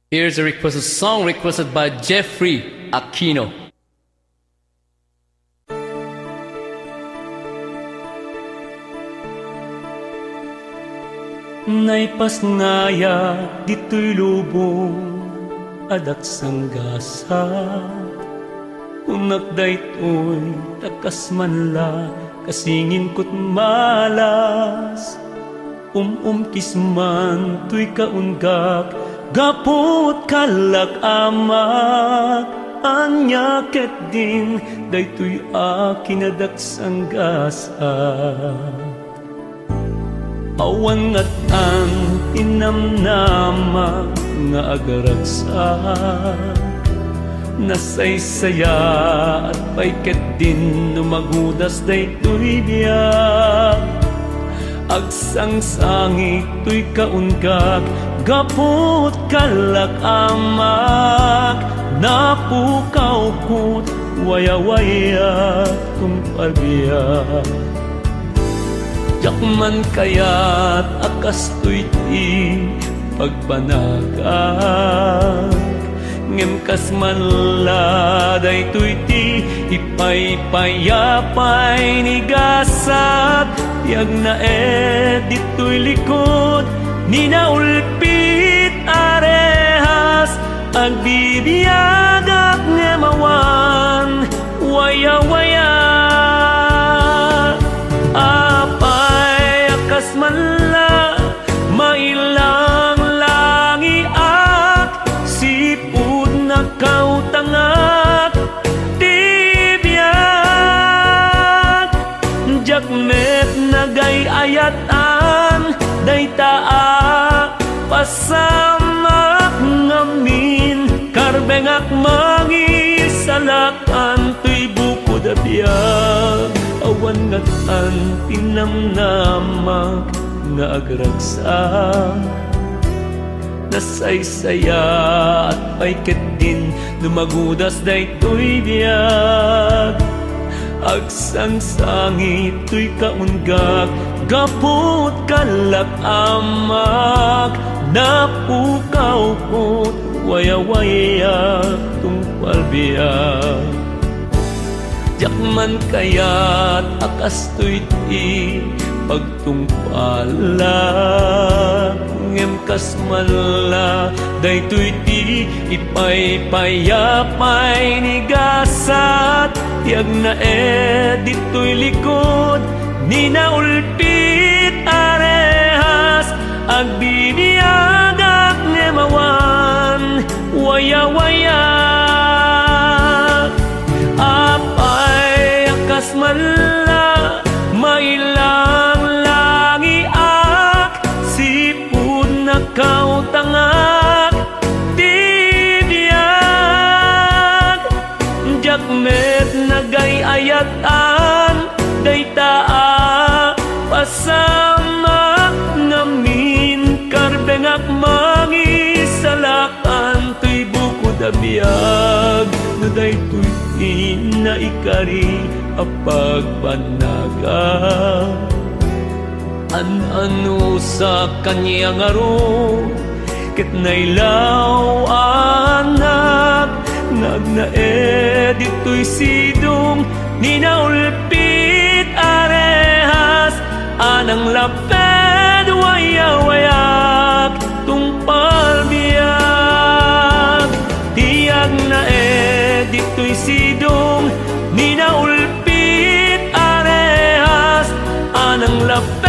Here's a requested song requested by Jeffrey Aquino. Naipasngaya dito'y lubong adak sanggasa, unak daytoy takas manla kasingin ko't malas, kisman tuy kaunggak gapot kalak amak, anya ket din daytoy akin adak sanggasa. Awan at ang tinamnama nga agaragsak, nasaysaya at paiket din numagudas daytoy biyak. Agsangsangik to'y kaunggak gapot kalak amak, napukaw ko't waya-waya tung pagbiyak. Yakman kaya't akas to'y ti pagbanagak, ngem kas manladay to'y ti ipay-payapay ni gasak. Tiag na dito'y likod ni naulpit arehas, agbibiyagak ngem awan waya-waya. Akas manla mailang langiak, sipud na kautangak tibiyag. Jakmet nagay ayatan daytaa pasamak ngamin, karbengak mangisalakan tuy bukod abiyag. Awan ngatan pinamnamak nga agragsak, nasaysaya at paiket din lumagudas daytoy biyag. Agsangsangit to'y kaunggak gapot kalak amak, napukaw ko't waya-waya tung palbiyag. Yakman kaya't akas to'y ti pagtungpala, ngem kas mala daytoy ti ipay-payapay ni gasat. Tiag na dito'y likod ni naulpit arehas, agbibiyagak ngem awan waya-waya. Akas manla mailang langiak, sipud na kautangak tibiyag. Jakmet nagay ayatan daytaa pasamak ngamin, karbengak mangisalakan tuy bukod abiyag. Daytoy inaikari apagpanaga, an-ano sa kanyang aro ket nailaw anak, nagnae dito'y sidong ni naulpit arehas, anang laped waya-wayak tung palbiyag. Tiag na dito'y sidong ni naulpit arehas, anang laped